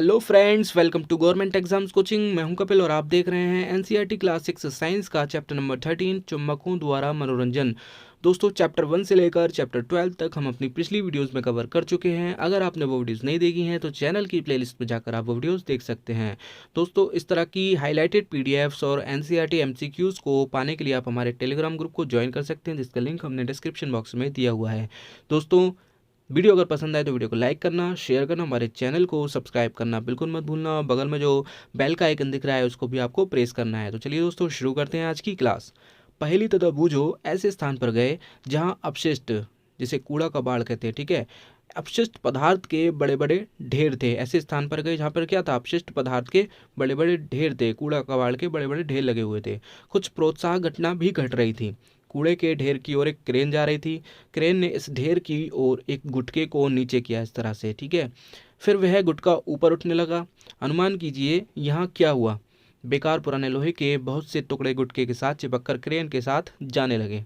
Hello friends, welcome to government exams coaching. मैं हूं कपिल और आप देख रहे हैं एनसीईआरटी क्लास 6 साइंस का चैप्टर नंबर 13 चुंबकों द्वारा मनोरंजन। दोस्तों, चैप्टर 1 से लेकर चैप्टर 12 तक हम अपनी पिछली वीडियोस में कवर कर चुके हैं। अगर आपने वो वीडियोस नहीं देखी हैं तो चैनल की प्लेलिस्ट में जाकर आप वो वीडियोस देख सकते हैं। दोस्तों, इस तरह की हाईलाइटेड पीडीएफ्स और एनसीईआरटी एमसीक्यूज को पाने के लिए आप हमारे टेलीग्राम ग्रुप को ज्वाइन कर सकते हैं, जिसका लिंक हमने डिस्क्रिप्शन बॉक्स में दिया हुआ है। दोस्तों, वीडियो अगर पसंद आए तो वीडियो को लाइक करना, शेयर करना, हमारे चैनल को सब्सक्राइब करना बिल्कुल मत भूलना। बगल में जो बेल का आइकन दिख रहा है उसको भी आपको प्रेस करना है। तो चलिए दोस्तों, शुरू करते हैं आज की क्लास। पहेली तथा बूझो ऐसे स्थान पर गए जहां अपशिष्ट, जिसे कूड़ा कबाड़ कहते हैं, ठीक है, अपशिष्ट पदार्थ के बड़े बड़े ढेर थे। ऐसे स्थान पर गए जहाँ पर क्या था, अपशिष्ट पदार्थ के बड़े बड़े ढेर थे, कूड़ा कबाड़ के बड़े बड़े ढेर लगे हुए थे। कुछ प्रोत्साहक घटना भी घट रही थी। कूड़े के ढेर की ओर एक क्रेन जा रही थी। क्रेन ने इस ढेर की ओर एक गुटके को नीचे किया इस तरह से, ठीक है। फिर वह गुटका ऊपर उठने लगा। अनुमान कीजिए यहाँ क्या हुआ। बेकार पुराने लोहे के बहुत से टुकड़े गुटके के साथ चिपककर क्रेन के साथ जाने लगे।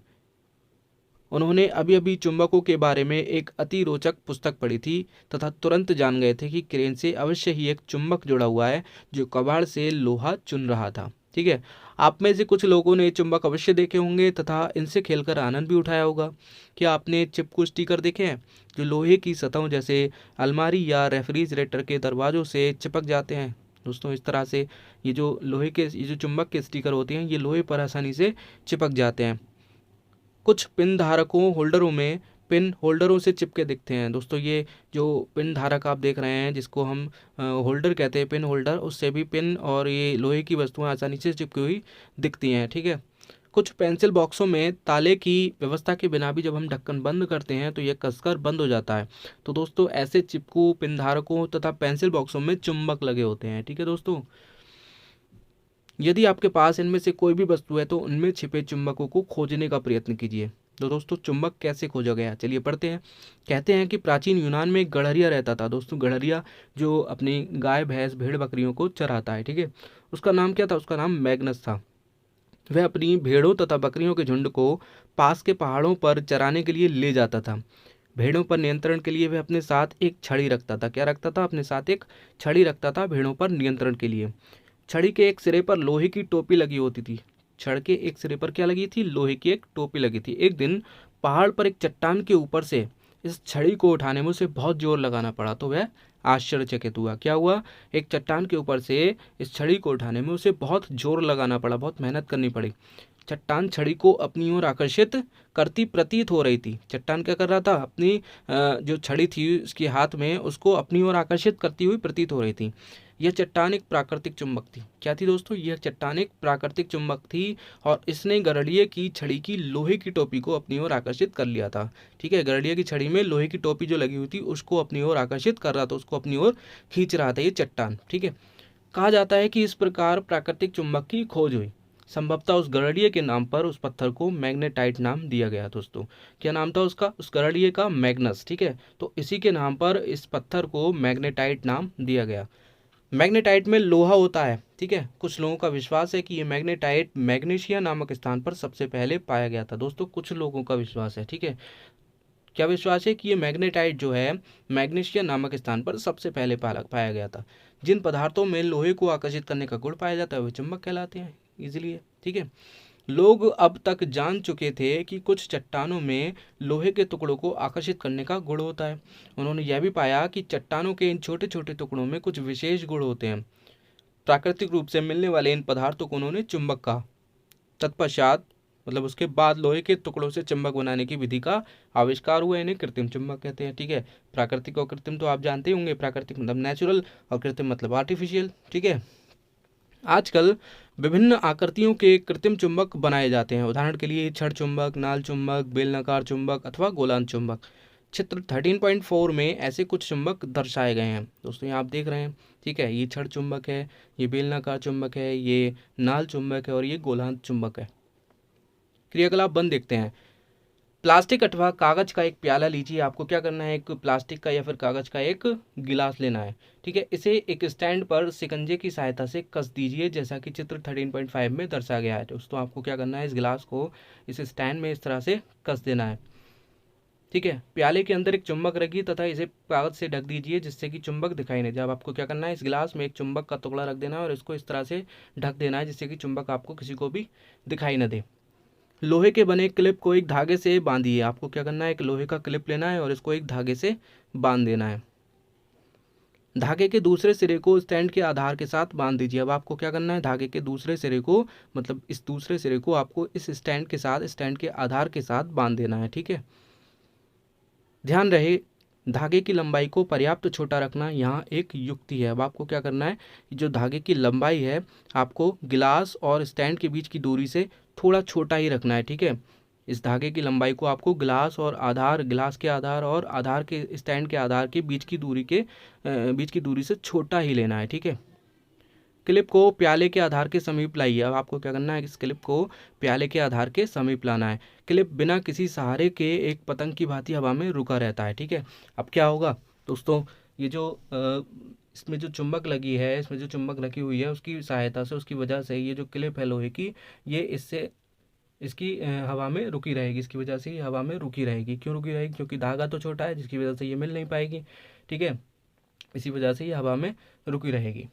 उन्होंने अभी अभी चुंबकों के बारे में एक अति रोचक पुस्तक पढ़ी थी तथा तुरंत जान गए थे कि क्रेन से अवश्य ही एक चुंबक जुड़ा हुआ है जो कबाड़ से लोहा चुन रहा था, ठीक है। आप में से कुछ लोगों ने चुंबक अवश्य देखे होंगे तथा इनसे खेलकर आनंद भी उठाया होगा। क्या आपने चिपकू स्टिकर देखे हैं जो लोहे की सतहों जैसे अलमारी या रेफ्रिजरेटर के दरवाजों से चिपक जाते हैं? दोस्तों, इस तरह से ये जो चुंबक के स्टिकर होते हैं ये लोहे पर आसानी से चिपक जाते हैं। कुछ पिन धारकों होल्डरों में पिन होल्डरों से चिपके दिखते हैं। दोस्तों, ये जो पिन धारक आप देख रहे हैं जिसको हम होल्डर कहते हैं, पिन होल्डर, उससे भी पिन और ये लोहे की वस्तुएं आसानी से चिपकी हुई दिखती हैं, ठीक है। कुछ पेंसिल बॉक्सों में ताले की व्यवस्था के बिना भी जब हम ढक्कन बंद करते हैं तो यह कसकर बंद हो जाता है। तो दोस्तों, ऐसे चिपकू पिन धारकों तथा पेंसिल बॉक्सों में चुंबक लगे होते हैं, ठीक है दोस्तों। यदि आपके पास इनमें से कोई भी वस्तु है तो उनमें छिपे चुंबकों को खोजने का प्रयत्न कीजिए। तो दोस्तों, चुंबक कैसे खोजा गया, चलिए पढ़ते हैं। कहते हैं कि प्राचीन यूनान में एक गड़हरिया रहता था। दोस्तों, गड़हरिया जो अपनी गाय भैंस भेड़ बकरियों को चराता है, ठीक है, उसका नाम क्या था? उसका नाम मैग्नस था। वह अपनी भेड़ों तथा बकरियों के झुंड को पास के पहाड़ों पर चराने के लिए ले जाता था। भेड़ों पर नियंत्रण के लिए वह अपने साथ एक छड़ी रखता था। क्या रखता था? अपने साथ एक छड़ी रखता था भेड़ों पर नियंत्रण के लिए। छड़ी के एक सिरे पर लोहे की टोपी लगी होती थी। छड़ के एक सिरे पर क्या लगी थी? लोहे की एक टोपी लगी थी। एक दिन पहाड़ पर एक चट्टान के ऊपर से इस छड़ी को उठाने में उसे बहुत जोर लगाना पड़ा तो वह आश्चर्यचकित हुआ। क्या हुआ? एक चट्टान के ऊपर से इस छड़ी को उठाने में उसे बहुत जोर लगाना पड़ा, बहुत मेहनत करनी पड़ी। चट्टान छड़ी को अपनी ओर आकर्षित करती प्रतीत हो रही थी। चट्टान क्या कर रहा था? अपनी जो छड़ी थी उसके हाथ में, उसको अपनी ओर आकर्षित करती हुई प्रतीत हो रही थी। यह चट्टान एक प्राकृतिक चुंबक थी। क्या थी दोस्तों? यह चट्टान एक प्राकृतिक चुंबक थी और इसने गड़हरिये की छड़ी की लोहे की टोपी को अपनी ओर आकर्षित कर लिया था, ठीक है। गड़हरिये की छड़ी में लोहे की टोपी जो लगी हुई थी उसको अपनी ओर आकर्षित कर रहा था, उसको अपनी ओर खींच रहा था ये चट्टान, ठीक है। कहा जाता है कि इस प्रकार प्राकृतिक चुंबक की खोज हुई। संभवतः उस गड़हरिये के नाम पर उस पत्थर को मैग्नेटाइट नाम दिया गया। दोस्तों, क्या नाम था उसका? उस गड़हरिये का मैग्नस, ठीक है। तो इसी के नाम पर इस पत्थर को मैग्नेटाइट नाम दिया गया। मैग्नेटाइट में लोहा होता है, ठीक है। कुछ लोगों का विश्वास है कि ये मैग्नेटाइट मैग्नीशिया नामक स्थान पर सबसे पहले पाया गया था। दोस्तों, कुछ लोगों का विश्वास है, ठीक है। क्या विश्वास है? कि ये मैग्नेटाइट जो है मैग्नीशिया नामक स्थान पर सबसे पहले पाया गया था। जिन पदार्थों में लोहे को आकर्षित करने का गुण पाया जाता है वे चुंबक कहलाते हैं, इजीली है, ठीक है। लोग अब तक जान चुके थे कि कुछ चट्टानों में लोहे के टुकड़ों को आकर्षित करने का गुण होता है। उन्होंने यह भी पाया कि चट्टानों के इन छोटे छोटे टुकड़ों में कुछ विशेष गुण होते हैं। प्राकृतिक रूप से मिलने वाले इन पदार्थों को उन्होंने चुंबक कहा। तत्पश्चात मतलब उसके बाद लोहे के टुकड़ों से चुंबक बनाने की विधि का आविष्कार हुआ। इन्हें कृत्रिम चुंबक कहते हैं, ठीक है। प्राकृतिक और कृत्रिम तो आप जानते ही होंगे। प्राकृतिक मतलब नेचुरल और कृत्रिम मतलब आर्टिफिशियल, ठीक है। आजकल विभिन्न आकृतियों के कृत्रिम चुंबक बनाए जाते हैं। उदाहरण के लिए छड़ चुंबक, नाल चुंबक, बेलनाकार चुंबक अथवा गोलांत चुंबक। चित्र 13.4 में ऐसे कुछ चुंबक दर्शाए गए हैं। दोस्तों, यहाँ आप देख रहे हैं, ठीक है। ये छड़ चुंबक है, ये बेलनाकार चुंबक है, ये नाल चुंबक है और ये गोलांत चुंबक है। क्रियाकलाप बंद देखते हैं। प्लास्टिक अथवा कागज का एक प्याला लीजिए। आपको क्या करना है? एक प्लास्टिक का या फिर कागज का एक गिलास लेना है, ठीक है। इसे एक स्टैंड पर शिकंजे की सहायता से कस दीजिए, जैसा कि चित्र 13.5 में दर्शाया गया है। दोस्तों, आपको क्या करना है? इस गिलास को इस स्टैंड में इस तरह से कस देना है, ठीक है। प्याले के अंदर एक चुंबक रखिए तथा इसे कागज से ढक दीजिए जिससे कि चुंबक दिखाई नहीं दे। अब आपको क्या करना है, इस गिलास में एक चुंबक का टुकड़ा रख देना है और इसको इस तरह से ढक देना है जिससे कि चुंबक आपको किसी को भी दिखाई न दे। लोहे के बने क्लिप को एक धागे से बांधिए। आपको क्या करना है, एक लोहे का क्लिप लेना है और इसको एक धागे से बांध देना है। धागे के दूसरे सिरे को स्टैंड के आधार के साथ बांध दीजिए। अब आपको क्या करना है, धागे के दूसरे सिरे को, मतलब इस दूसरे सिरे को आपको इस स्टैंड के साथ, स्टैंड के आधार के साथ बांध देना है। ठीक है। ध्यान रहे धागे की लंबाई को पर्याप्त छोटा रखना यहाँ एक युक्ति है। अब आपको क्या करना है, जो धागे की लंबाई है आपको गिलास और स्टैंड के बीच की दूरी से थोड़ा छोटा ही रखना है। ठीक है। इस धागे की लंबाई को आपको गिलास और आधार, गिलास के आधार और आधार के, स्टैंड के आधार के बीच की दूरी से छोटा ही लेना है। ठीक है। क्लिप को प्याले के आधार के समीप लाइए। अब आपको क्या करना है, इस क्लिप को प्याले के आधार के समीप लाना है। क्लिप बिना किसी सहारे के एक पतंग की भांति हवा में रुका रहता है। ठीक है। अब क्या होगा दोस्तों, ये जो इसमें जो चुंबक लगी है, इसमें जो चुंबक लगी हुई है उसकी सहायता से, उसकी वजह से ये जो क्लिप है लोहे की, ये इसकी हवा में रुकी रहेगी। इसकी वजह से ये हवा में रुकी रहेगी। क्यों रुकी रहेगी? क्योंकि धागा तो छोटा है जिसकी वजह से ये मिल नहीं पाएगी। ठीक है। इसी वजह से ये हवा में रुकी रहेगी।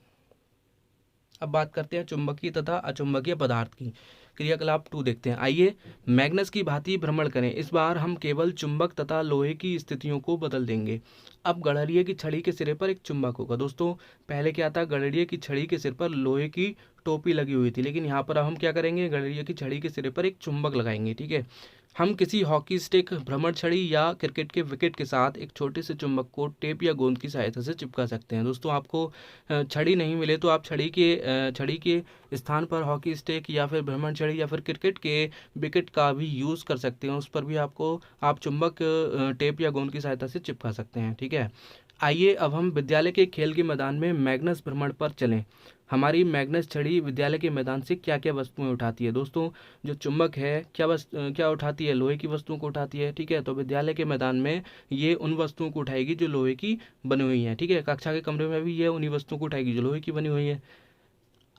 अब बात करते हैं चुंबकीय तथा अचुंबकीय पदार्थ की। क्रियाकलाप 2 देखते हैं। आइए मैग्नेस की भांति भ्रमण करें। इस बार हम केवल चुंबक तथा लोहे की स्थितियों को बदल देंगे। अब गड़हरिये की छड़ी के सिरे पर एक चुंबक होगा। दोस्तों पहले क्या था, गड़हरिये की छड़ी के सिर पर लोहे की टोपी लगी हुई थी, लेकिन यहाँ पर अब हम क्या करेंगे, गड़हरिये की छड़ी के सिरे पर एक चुंबक लगाएंगे। ठीक है। हम किसी हॉकी स्टिक, भ्रमण छड़ी या क्रिकेट के विकेट के साथ एक छोटे से चुंबक को टेप या गोंद की सहायता से चिपका सकते हैं। दोस्तों आपको छड़ी नहीं मिले तो आप छड़ी के स्थान पर हॉकी स्टिक या फिर भ्रमण छड़ी या फिर क्रिकेट के विकेट का भी यूज़ कर सकते हैं। उस पर भी आप चुंबक टेप या गोंद की सहायता से चिपका सकते हैं। ठीक है। आइए अब हम विद्यालय के खेल के मैदान में मैग्नेस भ्रमण पर चलें। हमारी मैग्नेस छड़ी विद्यालय के मैदान से क्या क्या वस्तुएं उठाती है? दोस्तों जो चुंबक है क्या उठाती है? लोहे की वस्तुओं को उठाती है। ठीक है। तो विद्यालय के मैदान में ये उन वस्तुओं को उठाएगी जो लोहे की बनी हुई है। ठीक है। कक्षा के कमरे में भी ये उन्हीं वस्तुओं को उठाएगी जो लोहे की बनी हुई है।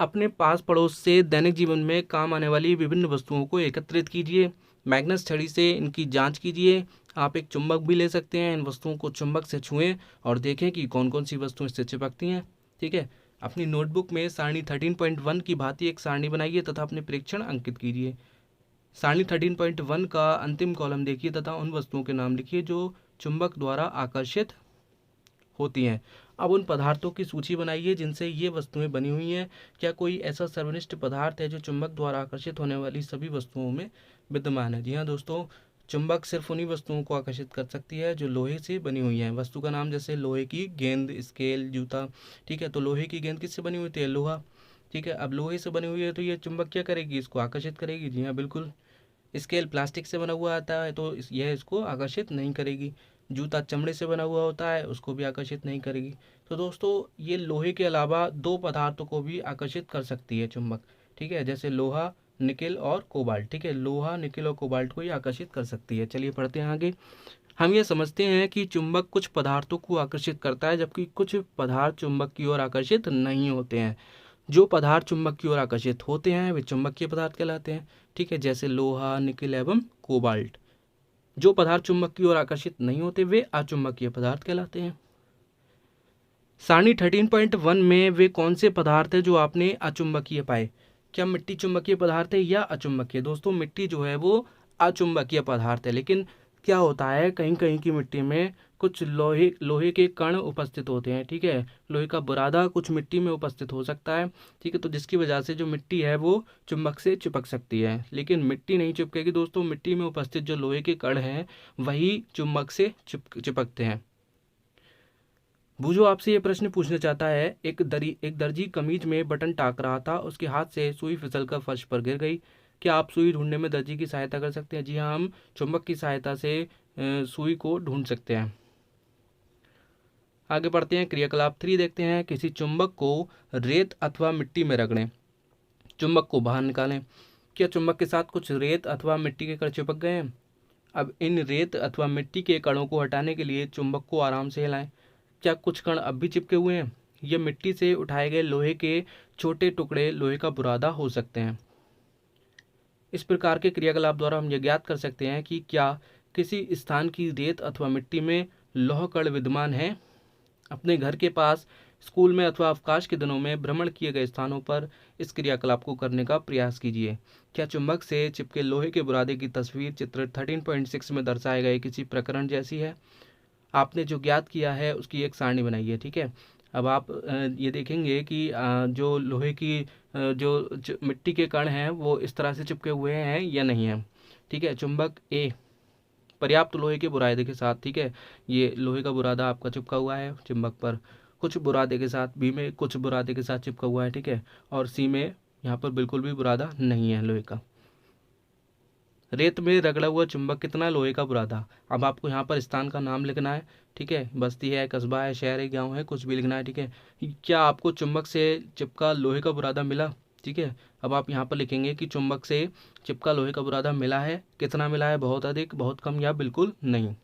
अपने पास पड़ोस से दैनिक जीवन में काम आने वाली विभिन्न वस्तुओं को एकत्रित कीजिए। मैग्नेस छड़ी से इनकी जांच कीजिए। आप एक चुंबक भी ले सकते हैं। इन वस्तुओं को चुंबक से छुएं और देखें कि कौन कौन सी वस्तुएं इससे चिपकती हैं। ठीक है। अपनी नोटबुक में सारणी 13.1 की भांति एक सारणी बनाइए तथा अपने प्रेक्षण अंकित कीजिए। सारणी 13.1 का अंतिम कॉलम देखिए तथा उन वस्तुओं के नाम लिखिए जो चुंबक द्वारा आकर्षित होती हैं। अब उन पदार्थों की सूची बनाइए जिनसे ये वस्तुएं बनी हुई हैं। क्या कोई ऐसा सर्वनिष्ठ पदार्थ है जो चुंबक द्वारा आकर्षित होने वाली सभी वस्तुओं में विद्यमान है? जी हाँ दोस्तों, चुंबक सिर्फ उन्हीं वस्तुओं को आकर्षित कर सकती है जो लोहे से बनी हुई हैं। वस्तु का नाम जैसे लोहे की गेंद, स्केल, जूता। ठीक है। तो लोहे की गेंद किससे बनी हुई थी? लोहा। ठीक है। अब लोहे से बनी हुई है तो ये चुंबक क्या करेगी? इसको आकर्षित करेगी। जी हाँ बिल्कुल। स्केल प्लास्टिक से बना हुआ आता है तो यह इसको आकर्षित नहीं करेगी। जूता चमड़े से बना हुआ होता है, उसको भी आकर्षित नहीं करेगी। तो दोस्तों ये लोहे के अलावा 2 पदार्थों को भी आकर्षित कर सकती है चुंबक। ठीक है। जैसे लोहा, निकेल और कोबाल्ट। ठीक है। लोहा, निकेल और कोबाल्ट को ही आकर्षित कर सकती है। चलिए पढ़ते हैं आगे। हम ये समझते हैं कि चुंबक कुछ पदार्थों को आकर्षित करता है जबकि कुछ पदार्थ चुंबक की ओर आकर्षित नहीं होते हैं। जो पदार्थ चुंबक की ओर आकर्षित होते हैं वे चुंबकीय पदार्थ कहलाते हैं। ठीक है। जैसे लोहा, निकेल एवं कोबाल्ट। जो पदार्थ चुंबक की ओर आकर्षित नहीं होते वे अचुंबकीय पदार्थ कहलाते हैं। सारणी 13.1 में वे कौन से पदार्थ है जो आपने अचुंबकीय पाए? क्या मिट्टी चुंबकीय पदार्थ है या अचुंबकीय? दोस्तों मिट्टी जो है वो अचुंबकीय पदार्थ है, लेकिन क्या होता है कहीं कहीं की मिट्टी में कुछ लोहे के कण उपस्थित होते हैं। ठीक है। लोहे का बुरादा कुछ मिट्टी में उपस्थित हो सकता है। ठीक है। तो जिसकी वजह से जो मिट्टी है वो चुंबक से चिपक सकती है, लेकिन मिट्टी नहीं चिपकेगी दोस्तों। मिट्टी में उपस्थित जो लोहे के कण हैं वही चुंबक से चिपकते हैं। बूझो आपसे ये प्रश्न पूछना चाहता है, एक दर्जी कमीज में बटन टाक रहा था, उसके हाथ से सुई फिसलकर फर्श पर गिर गई। क्या आप सुई ढूंढने में दर्जी की सहायता कर सकते हैं? जी हाँ, हम चुंबक की सहायता से सुई को ढूंढ सकते हैं। आगे बढ़ते हैं। क्रियाकलाप 3 देखते हैं। किसी चुंबक को रेत अथवा मिट्टी में रगड़ें, चुंबक को बाहर निकालें। क्या चुंबक के साथ कुछ रेत अथवा मिट्टी के कण चिपक गए हैं? अब इन रेत अथवा मिट्टी के कणों को हटाने के लिए चुंबक को आराम से हिलाएं। क्या कुछ कण अब भी चिपके हुए हैं? ये मिट्टी से उठाए गए लोहे के छोटे टुकड़े लोहे का बुरादा हो सकते हैं। इस प्रकार के क्रियाकलाप द्वारा हम ये ज्ञात कर सकते हैं कि क्या किसी स्थान की रेत अथवा मिट्टी में लौह कण विद्यमान है। अपने घर के पास, स्कूल में अथवा अवकाश के दिनों में भ्रमण किए गए स्थानों पर इस क्रियाकलाप को करने का प्रयास कीजिए। क्या चुंबक से चिपके लोहे के बुरादे की तस्वीर चित्र 13.6 में दर्शाए गए किसी प्रकरण जैसी है? आपने जो ज्ञात किया है उसकी एक सारणी बनाइए। ठीक है, अब आप ये देखेंगे कि जो लोहे की जो मिट्टी के कण हैं वो इस तरह से चिपके हुए हैं या नहीं है। ठीक है, चुंबक ए पर्याप्त लोहे के बुरादे के साथ, ठीक है, ये लोहे का बुरादा आपका चिपका हुआ है चुंबक पर, कुछ बुरादे के साथ, बी में कुछ बुरादे के साथ चिपका हुआ है। ठीक है, और सी में यहाँ पर बिल्कुल भी बुरादा नहीं है लोहे का। रेत में रगड़ा हुआ चुंबक कितना लोहे का बुरादा। अब आपको यहाँ पर स्थान का नाम लिखना है। ठीक है, बस्ती है, कस्बा है, शहर है, गाँव है, कुछ भी लिखना है। ठीक है, क्या आपको चुंबक से चिपका लोहे का बुरादा मिला? ठीक है, अब आप यहाँ पर लिखेंगे कि चुंबक से चिपका लोहे का बुरादा मिला है। कितना मिला है? बहुत अधिक, बहुत कम या बिल्कुल नहीं।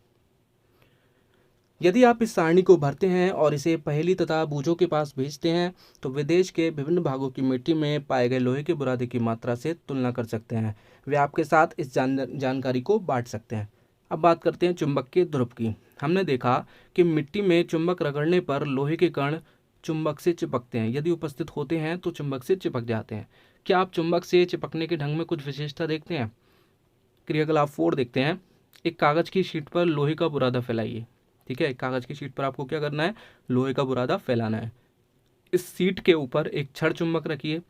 यदि आप इस सारणी को भरते हैं और इसे पहेली तथा बूझों के पास भेजते हैं तो विदेश के विभिन्न भागों की मिट्टी में पाए गए लोहे के बुरादे की मात्रा से तुलना कर सकते हैं। वे आपके साथ इस जानकारी को बांट सकते हैं। अब बात करते हैं चुंबक के ध्रुव की। हमने देखा कि मिट्टी में चुंबक रगड़ने पर लोहे के कण चुंबक से चिपकते हैं, यदि उपस्थित होते हैं तो चुंबक से चिपक जाते हैं। क्या आप चुंबक से चिपकने के ढंग में कुछ विशेषता देखते हैं? क्रियाकलाप 4 देखते हैं। एक कागज की शीट पर लोहे का बुरादा फैलाइए। ठीक है, कागज की शीट पर आपको क्या करना है? लोहे का बुरादा फैलाना है। इस सीट के ऊपर एक छड़ चुंबक रखिए।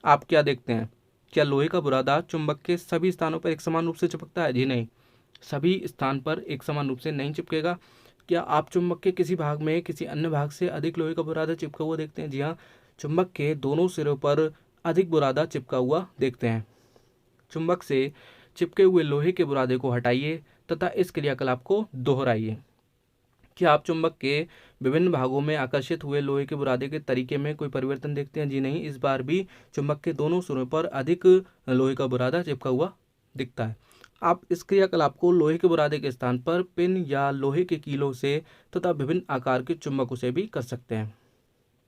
आप क्या देखते हैं? क्या लोहे का बुरादा चुंबक के सभी स्थानों पर एक समान रूप से चिपकता है? जी नहीं, सभी स्थान पर एक समान रूप से नहीं चिपकेगा। क्या आप चुंबक के किसी भाग में किसी अन्य भाग से अधिक लोहे का बुरादा चिपका हुआ देखते हैं? जी हाँ, चुंबक के दोनों सिरों पर अधिक बुरादा चिपका हुआ देखते हैं। चुंबक से चिपके हुए लोहे के बुरादे को हटाइए तथा इस क्रियाकलाप को दोहराइए। क्या आप चुंबक के विभिन्न भागों में आकर्षित हुए लोहे के बुरादे के तरीके में कोई परिवर्तन देखते हैं? जी नहीं, इस बार भी चुंबक के दोनों सिरों पर अधिक लोहे का बुरादा चिपका हुआ दिखता है। आप इस क्रियाकलाप को लोहे के बुरादे के स्थान पर पिन या लोहे के कीलों से तथा विभिन्न आकार के चुंबकों से भी कर सकते हैं।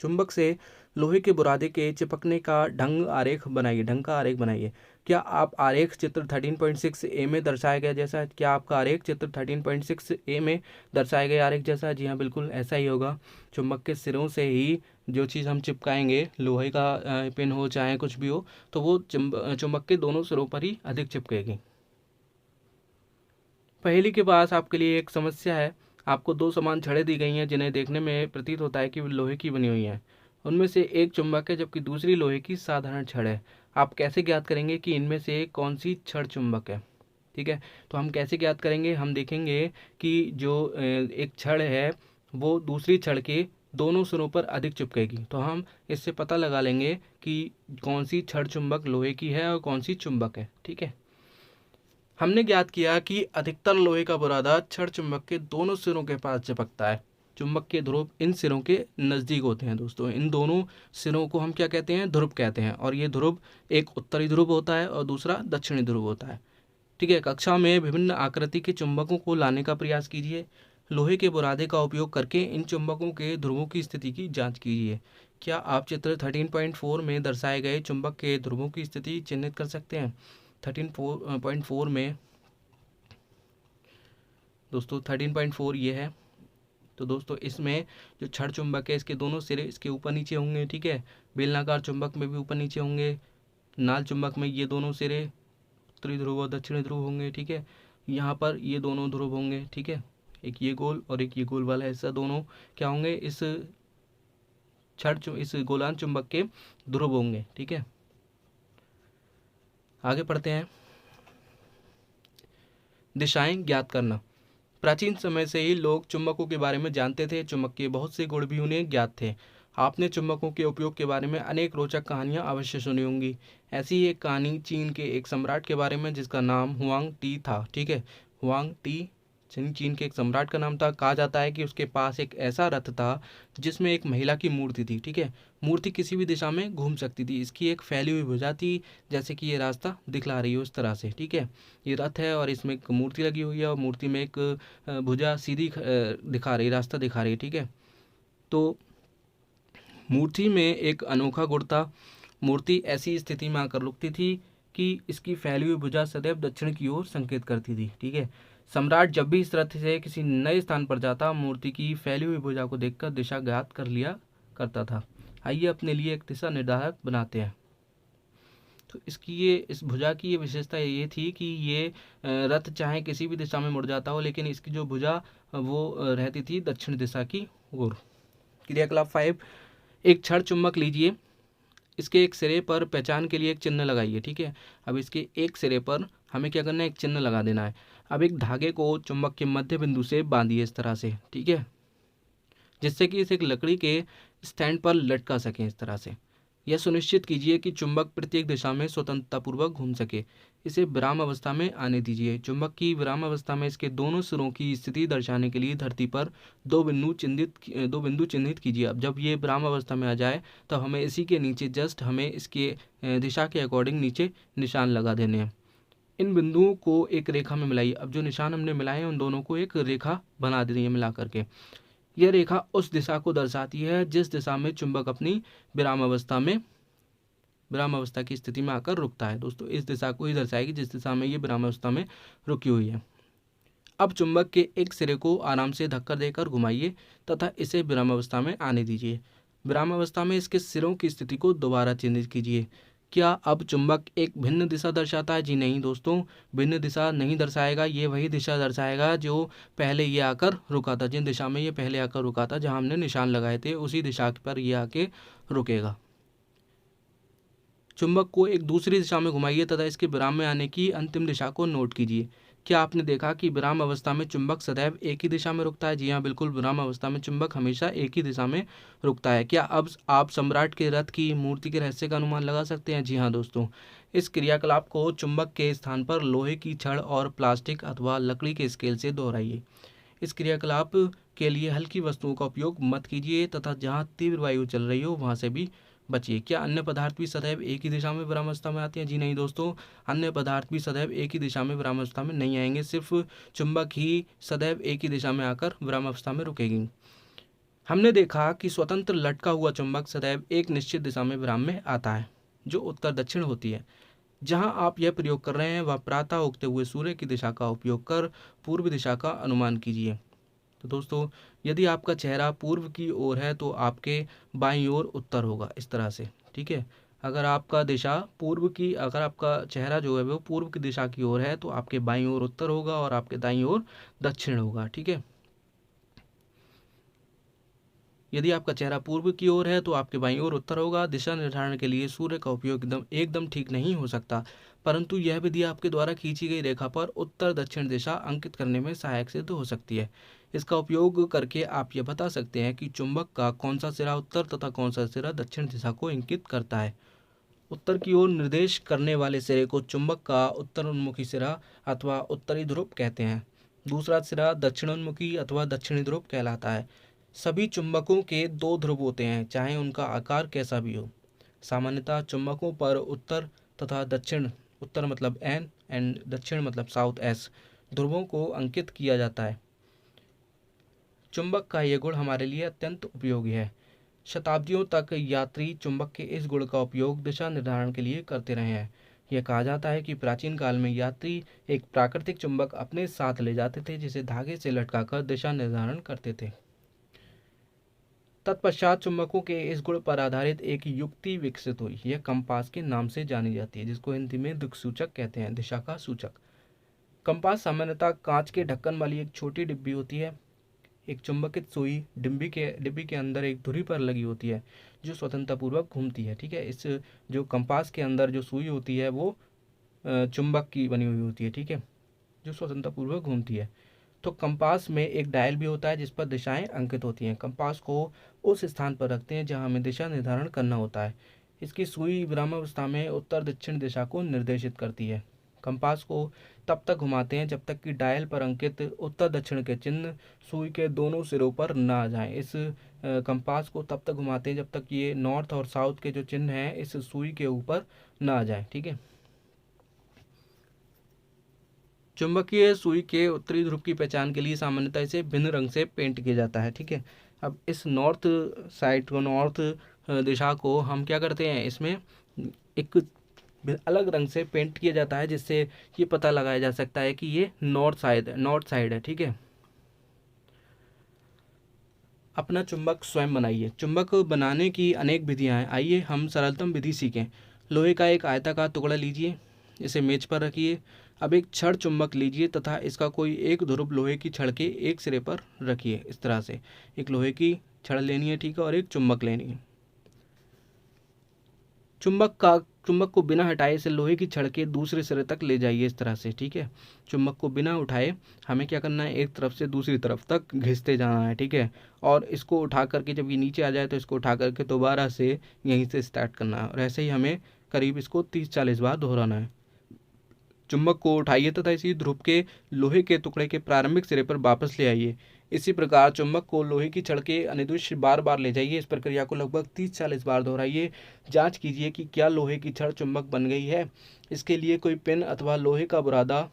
चुंबक से लोहे के बुरादे के चिपकने का ढंग का आरेख बनाइए। क्या आप आरेख चित्र 13.6 ए में दर्शाया गया जैसा है? क्या आपका आरेख चित्र 13.6 ए में दर्शाए गए आरेख जैसा है? जी हाँ, बिल्कुल ऐसा ही होगा। चुंबक के सिरों से ही जो चीज़ हम चिपकाएंगे, लोहे का पिन हो चाहे कुछ भी हो, तो वो चुंबक के दोनों सिरों पर ही अधिक चिपकेगी। पहेली के पास आपके लिए एक समस्या है। आपको दो समान छड़ें दी गई हैं जिन्हें देखने में प्रतीत होता है कि वे लोहे की बनी हुई हैं। उनमें से एक चुंबक है जबकि दूसरी लोहे की साधारण छड़ है। आप कैसे ज्ञात करेंगे कि इनमें से कौन सी छड़ चुंबक है? ठीक है, तो हम कैसे ज्ञात करेंगे? हम देखेंगे कि जो एक छड़ है वो दूसरी छड़ के दोनों सिरों पर अधिक चिपकेगी, तो हम इससे पता लगा लेंगे कि कौन सी छड़ चुंबक लोहे की है और कौन सी चुंबक है। ठीक है, हमने ज्ञात किया कि अधिकतर लोहे का बुरादा छड़ चुंबक के दोनों सिरों के पास चिपकता है। चुंबक के ध्रुव इन सिरों के नज़दीक होते हैं दोस्तों। इन दोनों सिरों को हम क्या कहते हैं? ध्रुव कहते हैं। और ये ध्रुव, एक उत्तरी ध्रुव होता है और दूसरा दक्षिणी ध्रुव होता है। ठीक है, कक्षा में विभिन्न आकृति के चुंबकों को लाने का प्रयास कीजिए। लोहे के बुरादे का उपयोग करके इन चुंबकों के ध्रुवों की स्थिति की जांच कीजिए। क्या आप चित्र 13.4 में दर्शाए गए चुंबक के ध्रुवों की स्थिति चिन्हित कर सकते हैं? 13.4 में दोस्तों 13.4 ये है। तो दोस्तों इसमें जो छड़ चुंबक है इसके दोनों सिरे इसके ऊपर नीचे होंगे। ठीक है, बेलनाकार चुंबक में भी ऊपर नीचे होंगे। नाल चुंबक में ये दोनों सिरे उत्तरी ध्रुव और दक्षिणी ध्रुव होंगे। ठीक है, यहाँ पर ये दोनों ध्रुव होंगे। ठीक है, एक ये गोल और एक ये गोल वाला हिस्सा, दोनों क्या होंगे? इस गोलान चुंबक के ध्रुव होंगे। ठीक है, आगे पढ़ते हैं। दिशाएं ज्ञात करना। प्राचीन समय से ही लोग चुंबकों के बारे में जानते थे। चुंबक के बहुत से गुण भी उन्हें ज्ञात थे। आपने चुंबकों के उपयोग के बारे में अनेक रोचक कहानियां अवश्य सुनी होंगी। ऐसी ही एक कहानी चीन के एक सम्राट के बारे में जिसका नाम हुआंग टी था। ठीक है, हुआंग टी चीन के एक सम्राट का नाम था। कहा जाता है कि उसके पास एक ऐसा रथ था जिसमें एक महिला की मूर्ति थी। ठीक है, मूर्ति किसी भी दिशा में घूम सकती थी। इसकी एक फैली हुई भुजा थी, जैसे कि ये रास्ता दिखला रही है उस तरह से। ठीक है, ये रथ है और इसमें एक मूर्ति लगी हुई है और मूर्ति में एक भुजा सीधी दिखा रही, रास्ता दिखा रही है। ठीक है, तो मूर्ति में एक अनोखा गुण था। मूर्ति ऐसी स्थिति में आकर रुकती थी कि इसकी फैली हुई भुजा सदैव दक्षिण की ओर संकेत करती थी। ठीक है, सम्राट जब भी इस रथ से किसी नए स्थान पर जाता, मूर्ति की फैली हुई भुजा को देखकर दिशा ज्ञात कर लिया करता था। आइए अपने लिए एक दिशा निर्धारक बनाते हैं। तो इस भुजा की ये विशेषता ये थी कि ये रथ चाहे किसी भी दिशा में मुड़ जाता हो, लेकिन इसकी जो भुजा वो रहती थी दक्षिण दिशा की ओर। क्रियाकलाप 5, एक छड़ चुम्बक लीजिए, इसके एक सिरे पर पहचान के लिए एक चिन्ह लगाइए। ठीक है, अब इसके एक सिरे पर हमें क्या करना है, एक चिन्ह लगा देना है। अब एक धागे को चुम्बक के मध्य बिंदु से बांधिए इस तरह से, ठीक है, जिससे कि इसे एक लकड़ी के स्टैंड पर लटका सकें इस तरह से। यह सुनिश्चित कीजिए कि चुंबक प्रत्येक दिशा में स्वतंत्रतापूर्वक घूम सके। इसे विराम अवस्था में आने दीजिए। चुंबक की विराम अवस्था में इसके दोनों सिरों की स्थिति दर्शाने के लिए धरती पर दो बिंदु चिन्हित कीजिए। अब जब ये विराम अवस्था में आ जाए तब हमें इसी के नीचे जस्ट हमें इसके दिशा के अकॉर्डिंग नीचे निशान लगा देने हैं। इन बिंदुओं को एक रेखा में मिलाइए। अब जो निशान हमने मिलाए हैं उन दोनों को एक रेखा बना देनी है मिला करके। यह रेखा उस दिशा को दर्शाती है जिस दिशा में चुंबक अपनी विराम अवस्था की स्थिति में आकर रुकता है। दोस्तों, इस दिशा को ही दर्शाएगी जिस दिशा में ये विराम अवस्था में रुकी हुई है। अब चुंबक के एक सिरे को आराम से धक्का देकर घुमाइए तथा इसे विराम अवस्था में आने दीजिए। विराम अवस्था में इसके सिरों की स्थिति को दोबारा चिन्हित कीजिए। क्या अब चुंबक एक भिन्न दिशा दर्शाता है? जी नहीं दोस्तों, भिन्न दिशा नहीं दर्शाएगा। ये वही दिशा दर्शाएगा जो पहले ये आकर रुका था, जिन दिशा में ये पहले आकर रुका था, जहां हमने निशान लगाए थे उसी दिशा पर ये आके रुकेगा। चुंबक को एक दूसरी दिशा में घुमाइए तथा इसके विराम में आने की अंतिम दिशा को नोट कीजिए। क्या आपने देखा कि विराम अवस्था में चुंबक सदैव एक ही दिशा में रुकता है? जी हाँ, बिल्कुल, विराम अवस्था में चुंबक हमेशा एक ही दिशा में रुकता है। क्या अब आप सम्राट के रथ की मूर्ति के रहस्य का अनुमान लगा सकते हैं? जी हाँ दोस्तों, इस क्रियाकलाप को चुंबक के स्थान पर लोहे की छड़ और प्लास्टिक अथवा लकड़ी के स्केल से दोहराइए। इस क्रियाकलाप के लिए हल्की वस्तुओं का उपयोग मत कीजिए तथा जहाँ तीव्र वायु चल रही हो वहाँ से भी बचिए। क्या अन्य पदार्थ भी सदैव एक ही दिशा में विरामावस्था में आते हैं? जी नहीं दोस्तों, अन्य पदार्थ भी सदैव एक ही दिशा में विरामावस्था में नहीं आएंगे। सिर्फ चुंबक ही सदैव एक ही दिशा में आकर विरामावस्था में रुकेगी। हमने देखा कि स्वतंत्र लटका हुआ चुंबक सदैव एक निश्चित दिशा में विराम में आता है, जो उत्तर दक्षिण होती है। जहां आप यह प्रयोग कर रहे हैं वह प्रातः उगते हुए सूर्य की दिशा का उपयोग कर पूर्व दिशा का अनुमान कीजिए। तो दोस्तों, यदि आपका चेहरा पूर्व की ओर है तो आपके बाईं ओर उत्तर होगा इस तरह से, ठीक है। अगर आपका चेहरा जो है वो पूर्व की दिशा की ओर है तो आपके बाईं ओर उत्तर होगा और आपके दाईं ओर दक्षिण होगा, ठीक है। यदि आपका चेहरा पूर्व की ओर है तो आपके बाईं ओर उत्तर होगा। दिशा निर्धारण के लिए सूर्य का उपयोग एकदम ठीक नहीं हो सकता, परंतु यह विधि आपके द्वारा खींची गई रेखा पर उत्तर दक्षिण दिशा अंकित करने में सहायक सिद्ध हो सकती है। इसका उपयोग करके आप यह बता सकते हैं कि चुंबक का कौन सा सिरा उत्तर तथा कौन सा सिरा दक्षिण दिशा को इंगित करता है। उत्तर की ओर निर्देश करने वाले सिरे को चुंबक का उत्तरोन्मुखी सिरा अथवा उत्तरी ध्रुव कहते हैं। दूसरा सिरा दक्षिणोन्मुखी अथवा दक्षिणी ध्रुव कहलाता है। सभी चुंबकों के दो ध्रुव होते हैं, चाहे उनका आकार कैसा भी हो। सामान्यतः चुंबकों पर उत्तर तथा दक्षिण, उत्तर मतलब एन एंड दक्षिण मतलब साउथ एस, ध्रुवों को अंकित किया जाता है। चुंबक का यह गुण हमारे लिए अत्यंत उपयोगी है। शताब्दियों तक यात्री चुंबक के इस गुण का उपयोग दिशा निर्धारण के लिए करते रहे हैं। यह कहा जाता है कि प्राचीन काल में यात्री एक प्राकृतिक चुंबक अपने साथ ले जाते थे जिसे धागे से लटकाकर दिशा निर्धारण करते थे। तत्पश्चात चुंबकों के इस गुण पर आधारित एक युक्ति विकसित हुई। यह कंपास के नाम से जानी जाती है, जिसको हिंदी में दिक्सूचक कहते हैं, दिशा का सूचक। कंपास सामान्यतः कांच के ढक्कन वाली एक छोटी डिब्बी होती है। एक चुंबकित सुई डिब्बी के अंदर एक धुरी पर लगी होती है जो स्वतंत्रतापूर्वक घूमती है, ठीक है। इस जो कंपास के अंदर जो सुई होती है वो चुंबक की बनी हुई होती है, ठीक है, जो स्वतंत्रतापूर्वक घूमती है। तो कंपास में एक डायल भी होता है जिस पर दिशाएं अंकित होती हैं। कंपास को उस स्थान पर रखते हैं जहां हमें दिशा निर्धारण करना होता है। इसकी सुई विरामावस्था में उत्तर दक्षिण दिशा को निर्देशित करती है। कंपास को तब तक घुमाते हैं जब तक कि डायल पर अंकित उत्तर दक्षिण के चिन्ह सुई के दोनों सिरों पर न आ जाएं। इस कंपास को तब तक घुमाते हैं जब तक ये नॉर्थ और साउथ के जो चिन्ह हैं इस सुई के ऊपर न आ जाएं, ठीक है। चुंबकीय सुई के उत्तरी ध्रुव की पहचान के लिए सामान्यतः इसे भिन्न रंग से पेंट किया जाता है, ठीक है। अब इस नॉर्थ दिशा को हम क्या करते हैं, इसमें एक अलग रंग से पेंट किया जाता है, जिससे ये पता लगाया जा सकता है कि ये नॉर्थ साइड है। ठीक है। अपना चुंबक स्वयं बनाइए। चुंबक बनाने की अनेक विधियां हैं, आइए हम सरलतम विधि सीखें। लोहे का एक आयताकार टुकड़ा लीजिए, इसे मेज पर रखिए। अब एक छड़ चुंबक लीजिए तथा इसका कोई एक ध्रुव लोहे की छड़ के एक सिरे पर रखिए। इस तरह से एक लोहे की छड़ लेनी है, ठीक है, और एक चुंबक लेनी है। चुंबक को बिना हटाए इसे लोहे की छड़ के दूसरे सिरे तक ले जाइए, इस तरह से। ठीक है। चुंबक को बिना उठाए हमें क्या करना है, एक तरफ से दूसरी तरफ तक घिसते जाना है। ठीक है। और इसको उठा करके जब ये नीचे आ जाए तो इसको उठा करके दोबारा से यहीं से स्टार्ट करना है, और ऐसे ही हमें करीब इसको 30-40 बार दोहराना है। चुंबक को उठाइए तथा इसी ध्रुव के लोहे के टुकड़े के प्रारंभिक सिरे पर वापस ले आइए। इसी प्रकार चुंबक को लोहे की छड़ के अनिर्दिष्ट बार बार ले जाइए। इस प्रक्रिया को लगभग 30-40 बार दोहराइए। जांच कीजिए कि क्या लोहे की छड़ चुंबक बन गई है। इसके लिए कोई पिन अथवा लोहे का बुरादा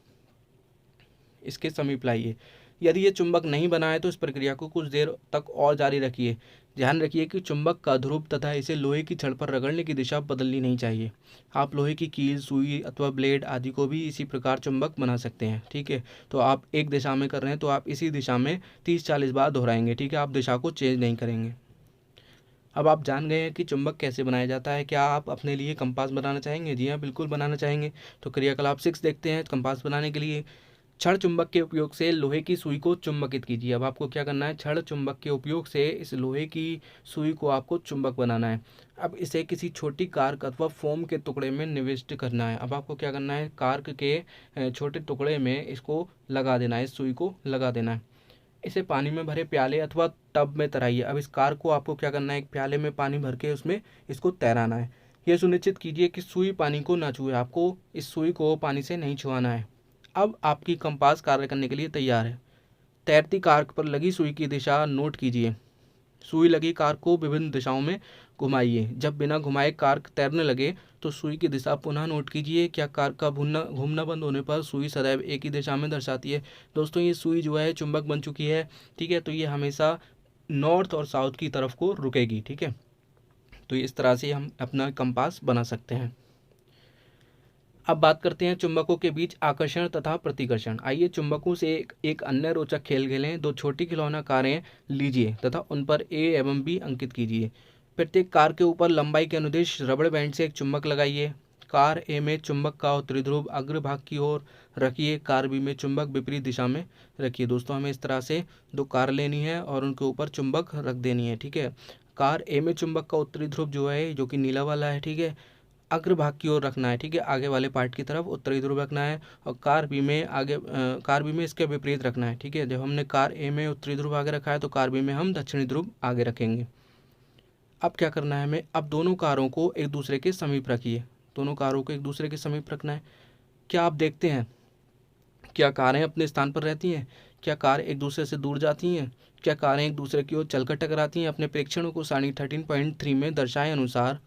इसके समीप लाइए। यदि ये चुंबक नहीं बना है तो इस प्रक्रिया को कुछ देर तक और जारी रखिए। ध्यान रखिए कि चुंबक का ध्रुव तथा इसे लोहे की छड़ पर रगड़ने की दिशा बदलनी नहीं चाहिए। आप लोहे की कील, सुई अथवा ब्लेड आदि को भी इसी प्रकार चुंबक बना सकते हैं। ठीक है। तो आप एक दिशा में कर रहे हैं तो आप इसी दिशा में 30-40 बार दोहराएंगे। ठीक है। आप दिशा को चेंज नहीं करेंगे। अब आप जान गए हैं कि चुंबक कैसे बनाया जाता है। क्या आप अपने लिए कंपास बनाना चाहेंगे? जी हाँ, बिल्कुल बनाना चाहेंगे। तो क्रियाकलाप 6 देखते हैं। कंपास बनाने के लिए छड़ चुंबक के उपयोग से लोहे की सुई को चुंबकित कीजिए। अब आपको क्या करना है, छड़ चुंबक के उपयोग से इस लोहे की सुई को आपको चुंबक बनाना है। अब इसे किसी छोटी कार्क अथवा फोम के टुकड़े में निविष्ट करना है। अब आपको क्या करना है, कार्क के छोटे टुकड़े में इसको लगा देना है, इस सुई को लगा देना है। इसे पानी में भरे प्याले अथवा टब में तैराइए। अब इस कार्क को आपको क्या करना है, एक प्याले में पानी भर के उसमें इसको तैराना है। यह सुनिश्चित कीजिए कि सुई पानी को ना छुए। आपको इस सुई को पानी से नहीं छुआना है। अब आपकी कंपास कार्य करने के लिए तैयार है। तैरती कार्क पर लगी सुई की दिशा नोट कीजिए। सुई लगी कार्क को विभिन्न दिशाओं में घुमाइए। जब बिना घुमाए कार्क तैरने लगे तो सुई की दिशा पुनः नोट कीजिए। क्या कार्क का घूमना बंद होने पर सुई सदैव एक ही दिशा में दर्शाती है? दोस्तों, ये सुई जो है चुंबक बन चुकी है। ठीक है। तो ये हमेशा नॉर्थ और साउथ की तरफ को रुकेगी। ठीक है। तो इस तरह से हम अपना कंपास बना सकते हैं। अब बात करते हैं चुंबकों के बीच आकर्षण तथा प्रतिकर्षण। आइए चुंबकों से एक अन्य रोचक खेल खेलें। दो छोटी खिलौना कारें लीजिए तथा उन पर ए एवं बी अंकित कीजिए। प्रत्येक कार के ऊपर लंबाई के अनुदिश रबड़ बैंड से एक चुंबक लगाइए। कार ए में चुंबक का उत्तरी ध्रुव अग्रभाग की ओर रखिए। कार बी में चुंबक विपरीत दिशा में रखिए। दोस्तों, हमें इस तरह से दो कार लेनी है और उनके ऊपर चुंबक रख देनी है। ठीक है। कार ए में चुंबक का उत्तरी ध्रुव जो है, जो कि नीला वाला है, ठीक है, अग्रभाग की ओर रखना है। ठीक है। आगे वाले पार्ट की तरफ उत्तरी ध्रुव रखना है। और कार बी में इसके विपरीत रखना है। ठीक है। जब हमने कार ए में उत्तरी ध्रुव आगे रखा है तो कार बी में हम दक्षिणी ध्रुव आगे रखेंगे। अब क्या करना है हमें, अब दोनों कारों को एक दूसरे के समीप रखिए। दोनों कारों को एक दूसरे के समीप रखना है। क्या आप देखते हैं, क्या कारें अपने स्थान पर रहती हैं? क्या कार एक दूसरे से दूर जाती हैं? क्या कारें एक दूसरे की ओर चलकर टकराती हैं? अपने प्रेक्षणों को सारणी 13.3 में दर्शाए अनुसार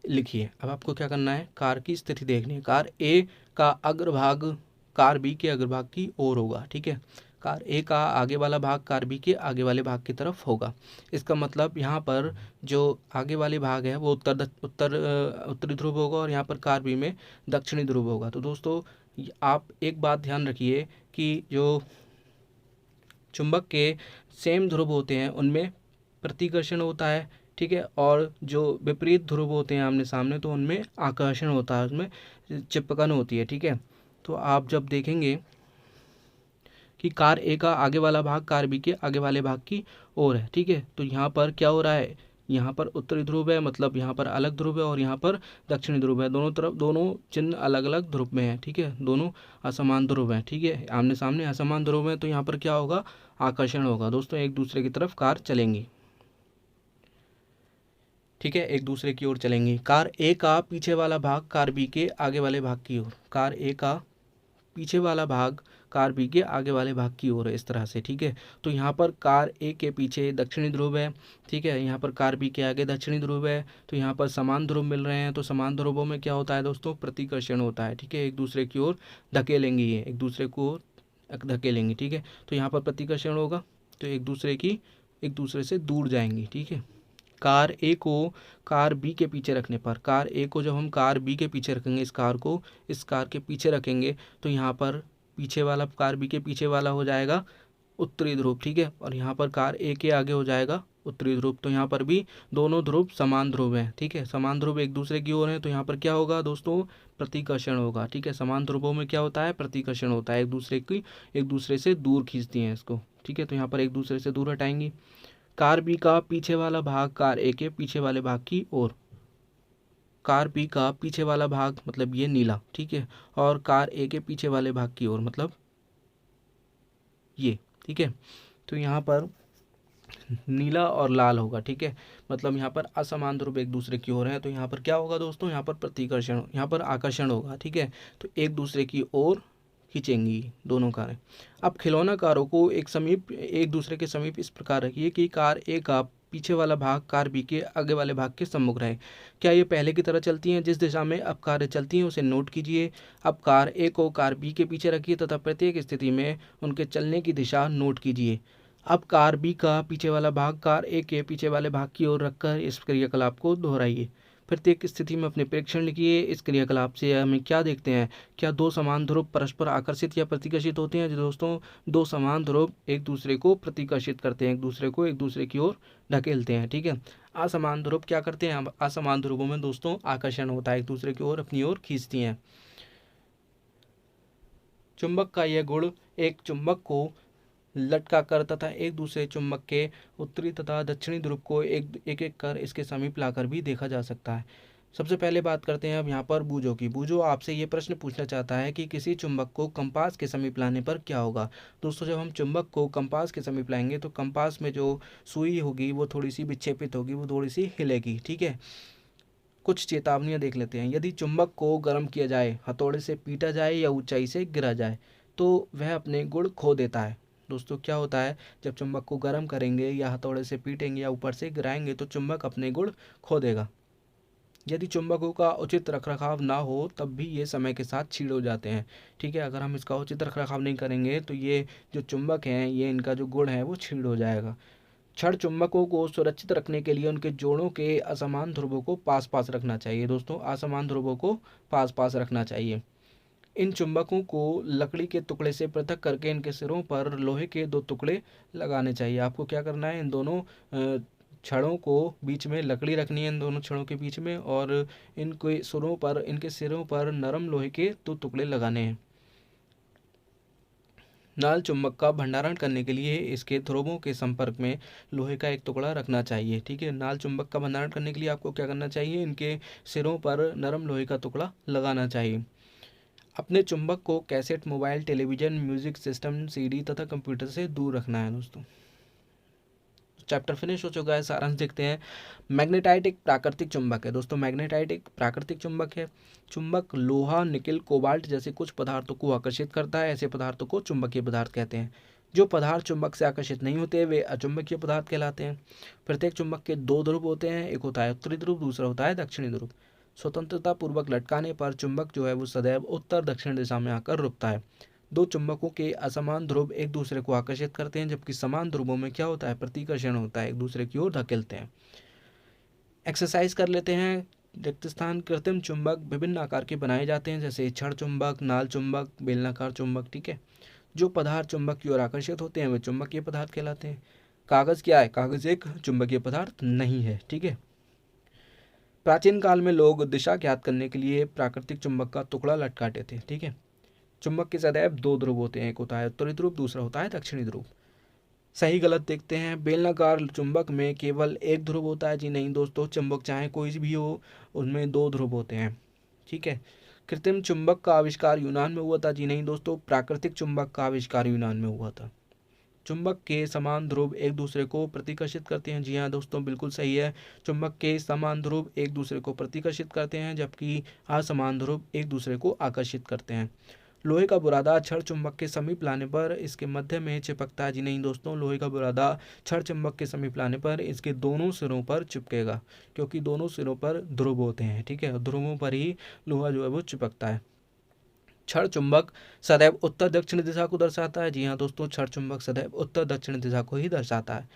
लिखिए। अब आपको क्या करना है, कार की स्थिति देखनी है। कार ए का अग्रभाग कार बी के अग्रभाग की ओर होगा। ठीक है। कार ए का आगे वाला भाग कार बी के आगे वाले भाग की तरफ होगा। इसका मतलब यहाँ पर जो आगे वाले भाग है वो उत्तरी ध्रुव होगा और यहाँ पर कार बी में दक्षिणी ध्रुव होगा। तो दोस्तों, आप एक बात ध्यान रखिए कि जो चुंबक के सेम ध्रुव होते हैं उनमें प्रतिकर्षण होता है। ठीक है। और जो विपरीत ध्रुव होते हैं आमने सामने, तो उनमें आकर्षण होता है, उसमें चिपकन होती है। ठीक है। तो आप जब देखेंगे कि कार ए का आगे वाला भाग कार बी के आगे वाले भाग की ओर है। ठीक है। तो यहाँ पर क्या हो रहा है, यहाँ पर उत्तरी ध्रुव है, मतलब यहाँ पर अलग ध्रुव है, और यहाँ पर दक्षिणी ध्रुव है। दोनों तरफ दोनों चिन्ह अलग अलग ध्रुव में है। ठीक है। दोनों असमान ध्रुव हैं। ठीक है। आमने सामने असमान ध्रुव है, तो यहाँ पर क्या होगा, आकर्षण होगा। दोस्तों, एक दूसरे की तरफ कार चलेंगी। ठीक है। एक दूसरे की ओर चलेंगी। कार ए का पीछे वाला भाग कार बी के आगे वाले भाग की ओर। कार ए का पीछे वाला भाग कार बी के आगे वाले भाग की ओर है, इस तरह से। ठीक है। तो यहाँ पर कार ए के पीछे दक्षिणी ध्रुव है। ठीक है। यहाँ पर कार बी के आगे दक्षिणी ध्रुव है। तो यहाँ पर समान ध्रुव मिल रहे हैं। तो समान ध्रुवों में क्या होता है दोस्तों, प्रतिकर्षण होता है। ठीक है। एक दूसरे की ओर धकेलेंगे, ये एक दूसरे को धकेलेंगे। ठीक है। तो यहाँ पर प्रतिकर्षण होगा, तो एक दूसरे से दूर जाएंगी। ठीक है। कार ए को कार बी के पीछे रखने पर, कार ए को जब हम कार बी के पीछे रखेंगे, इस कार को इस कार के पीछे रखेंगे, तो यहाँ पर पीछे वाला, कार बी के पीछे वाला हो जाएगा उत्तरी ध्रुव, ठीक है। और यहाँ पर कार ए के आगे हो जाएगा उत्तरी ध्रुव। तो यहाँ पर भी दोनों ध्रुव समान ध्रुव हैं, ठीक है। समान ध्रुव एक दूसरे की ओर हैं, तो यहाँ पर क्या होगा दोस्तों, प्रतिकर्षण होगा, ठीक है। समान ध्रुवों में क्या होता है, प्रतिकर्षण होता है, एक दूसरे से दूर खींचती हैं इसको, ठीक है। तो यहाँ पर एक दूसरे से दूर हटाएंगी। कार बी का पीछे वाला भाग कार ए के पीछे वाले भाग की ओर, कार बी का पीछे वाला भाग मतलब ये नीला, ठीक है, और कार ए के पीछे वाले भाग की ओर मतलब ये, ठीक है। तो यहाँ पर नीला और लाल होगा, ठीक है। मतलब यहाँ पर असमान ध्रुव एक दूसरे की ओर है, तो यहाँ पर क्या होगा दोस्तों, यहाँ पर प्रतिकर्षण, यहाँ पर आकर्षण होगा, ठीक है। तो एक दूसरे की ओर खींचेंगी दोनों कारें। अब खिलौना कारों को एक दूसरे के समीप इस प्रकार रखिए कि कार ए का पीछे वाला भाग कार बी के आगे वाले भाग के सम्मुख रहे। क्या ये पहले की तरह चलती हैं? जिस दिशा में अब कारें चलती हैं उसे नोट कीजिए। अब कार ए को कार बी के पीछे रखिए तथा प्रत्येक स्थिति में उनके चलने की दिशा नोट कीजिए। अब कार बी का पीछे वाला भाग कार ए के पीछे वाले भाग की ओर रखकर इस क्रियाकलाप को दोहराइए। प्रत्येक स्थिति में अपने प्रेक्षण लिखिए। इस क्रियाकलाप से हमें क्या देखते हैं, क्या दो समान ध्रुव परस्पर आकर्षित या प्रतिकर्षित होते हैं? जो दोस्तों, दो समान ध्रुव एक दूसरे को प्रतिकर्षित करते हैं, एक दूसरे की ओर ढकेलते हैं, ठीक है। असमान ध्रुव क्या करते हैं? असमान ध्रुवों में दोस्तों आकर्षण होता है, एक दूसरे की ओर अपनी ओर खींचती हैं। चुंबक का यह गुण एक चुंबक को लटका कर तथा एक दूसरे चुंबक के उत्तरी तथा दक्षिणी ध्रुव को एक एक कर इसके समीप लाकर भी देखा जा सकता है। सबसे पहले बात करते हैं अब यहाँ पर बूझो की। बूझो आपसे ये प्रश्न पूछना चाहता है कि किसी चुंबक को कंपास के समीप लाने पर क्या होगा। दोस्तों, जब हम चुंबक को कंपास के समीप लाएंगे तो कंपास में जो सुई होगी वो थोड़ी सी विक्षेपित होगी, वो थोड़ी सी हिलेगी, ठीक है। कुछ चेतावनियां देख लेते हैं। यदि चुंबक को गर्म किया जाए, हथौड़े से पीटा जाए या ऊंचाई से गिरा जाए तो वह अपने गुण खो देता है। दोस्तों, क्या होता है, जब चुंबक को गर्म करेंगे या हथौड़े से पीटेंगे या ऊपर से गिराएंगे तो चुंबक अपने गुण खो देगा। यदि चुंबकों का उचित रखरखाव ना हो तब भी ये समय के साथ छीड़ हो जाते हैं, ठीक है। अगर हम इसका उचित रखरखाव नहीं करेंगे तो ये जो चुंबक हैं, ये इनका जो गुण है वो छीड़ हो जाएगा। छड़ चुंबकों को सुरक्षित रखने के लिए उनके जोड़ों के असमान ध्रुवों को पास पास रखना चाहिए। दोस्तों, असमान ध्रुवों को पास पास रखना चाहिए। इन चुंबकों को लकड़ी के टुकड़े से पृथक करके इनके सिरों पर लोहे के दो टुकड़े लगाने चाहिए। आपको क्या करना है, इन दोनों छड़ों को बीच में लकड़ी रखनी है, इन दोनों छड़ों के बीच में, और इनके सिरों पर नरम लोहे के दो टुकड़े लगाने हैं। नाल चुंबक का भंडारण करने के लिए इसके ध्रुवों के संपर्क में लोहे का एक टुकड़ा रखना चाहिए, ठीक है। नाल चुंबक का भंडारण करने के लिए आपको क्या करना चाहिए, इनके सिरों पर नरम लोहे का टुकड़ा लगाना चाहिए। अपने चुंबक को cassette, mobile, television, music system, CD तथा कंप्यूटर से दूर रखना है। दोस्तों, चैप्टर फिनिश हो चुका है। सारांश देखते हैं। मैग्नेटाइट एक प्राकृतिक चुंबक है। दोस्तों, मैग्नेटाइट एक प्राकृतिक चुंबक है। चुंबक लोहा, निकेल, कोबाल्ट जैसे कुछ पदार्थों को आकर्षित करता है। ऐसे पदार्थों को चुंबकीय पदार्थ कहते हैं। जो पदार्थ चुंबक से आकर्षित नहीं होते वे अचुंबकीय पदार्थ कहलाते हैं। प्रत्येक चुंबक के दो ध्रुव होते हैं, एक होता है उत्तरी ध्रुव, दूसरा होता है दक्षिणी ध्रुव। स्वतंत्रता पूर्वक लटकाने पर चुंबक जो है वो सदैव उत्तर दक्षिण दिशा में आकर रुकता है। दो चुंबकों के असमान ध्रुव एक दूसरे को आकर्षित करते हैं, जबकि समान ध्रुवों में क्या होता है, प्रतिकर्षण होता है, एक दूसरे की ओर धकेलते हैं। एक्सरसाइज कर लेते हैं। रिक्त स्थान। कृत्रिम चुंबक विभिन्न आकार के बनाए जाते हैं, जैसे छड़ चुंबक, नाल चुंबक, बेलनाकार चुंबक, ठीक है। जो पदार्थ चुंबक की ओर आकर्षित होते हैं वे चुंबकीय पदार्थ कहलाते हैं। कागज क्या है? कागज एक चुंबकीय पदार्थ नहीं है, ठीक है। प्राचीन काल में लोग दिशा ज्ञात करने के लिए प्राकृतिक चुंबक का टुकड़ा लटकाते थे, ठीक है। चुंबक के सदैव दो ध्रुव होते हैं, एक होता है उत्तरी ध्रुव, दूसरा होता है दक्षिणी ध्रुव। सही गलत देखते हैं। बेलनाकार चुंबक में केवल एक ध्रुव होता है। जी नहीं दोस्तों, चुंबक चाहे कोई भी हो उनमें दो ध्रुव होते हैं, ठीक है। कृत्रिम चुंबक का आविष्कार यूनान में हुआ था। जी नहीं दोस्तों, प्राकृतिक चुंबक का आविष्कार यूनान में हुआ था। चुंबक के समान ध्रुव एक दूसरे को प्रतिकर्षित करते हैं। जी हाँ दोस्तों, बिल्कुल सही है। चुंबक के समान ध्रुव एक दूसरे को प्रतिकर्षित करते हैं, जबकि असमान ध्रुव एक दूसरे को आकर्षित करते हैं। लोहे का बुरादा छड़ चुंबक के समीप लाने पर इसके मध्य में चिपकता है। जी नहीं दोस्तों, लोहे का बुरादा छड़ चुंबक के समीप लाने पर इसके दोनों सिरों पर चिपकेगा, क्योंकि दोनों सिरों पर ध्रुव होते हैं, ठीक है। ध्रुवों पर ही लोहा जो है वो चिपकता है। छड़ चुंबक सदैव उत्तर दक्षिण दिशा को दर्शाता है। जी हाँ दोस्तों, छड़ चुंबक सदैव उत्तर दक्षिण दिशा को ही दर्शाता है।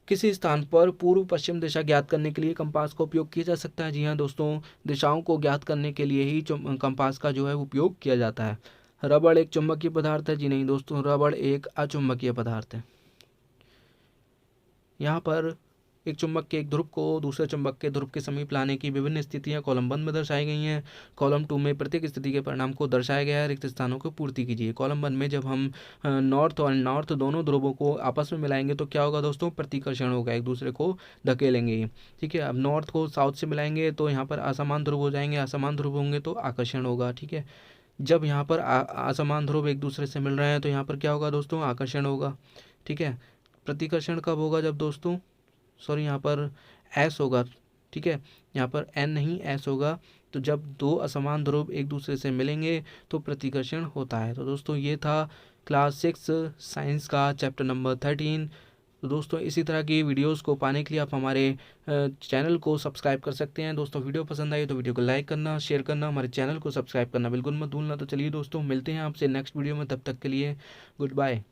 किसी स्थान पर पूर्व पश्चिम दिशा ज्ञात करने के लिए कंपास का उपयोग किया जा सकता है। जी हाँ दोस्तों, दिशाओं को ज्ञात करने के लिए ही कंपास का जो है उपयोग किया जाता है। रबड़ एक चुंबकीय पदार्थ है? जी नहीं दोस्तों, रबड़ एक अचुंबकीय पदार्थ है। यहाँ पर एक चुंबक के एक ध्रुव को दूसरे चुंबक के ध्रुव के समीप लाने की विभिन्न स्थितियां कॉलम 1 में दर्शाई गई हैं। कॉलम 2 में प्रत्येक स्थिति के परिणाम को दर्शाया गया है। रिक्त स्थानों को पूर्ति कीजिए। कॉलम 1 में जब हम नॉर्थ और नॉर्थ दोनों ध्रुवों को आपस में मिलाएंगे तो क्या होगा दोस्तों, प्रतिकर्षण होगा, एक दूसरे को धकेलेंगे। ठीक है, अब नॉर्थ को साउथ से मिलाएंगे तो यहाँ पर असमान ध्रुव हो जाएंगे, असमान ध्रुव होंगे तो आकर्षण होगा। ठीक है, जब यहाँ पर असमान ध्रुव एक दूसरे से मिल रहे हैं तो यहाँ पर क्या होगा दोस्तों, आकर्षण होगा। ठीक है, प्रतिकर्षण कब होगा, जब दोस्तों, सॉरी यहाँ पर एस होगा। ठीक है, यहाँ पर एन नहीं एस होगा। तो जब दो असमान ध्रुव एक दूसरे से मिलेंगे तो प्रतिकर्षण होता है। तो दोस्तों ये था क्लास 6 साइंस का चैप्टर नंबर 13। तो दोस्तों इसी तरह की वीडियोस को पाने के लिए आप हमारे चैनल को सब्सक्राइब कर सकते हैं। दोस्तों वीडियो पसंद आई तो वीडियो को लाइक करना, शेयर करना, हमारे चैनल को सब्सक्राइब करना बिल्कुल मत भूलना। तो चलिए दोस्तों, मिलते हैं आपसे नेक्स्ट वीडियो में, तब तक के लिए गुड बाय।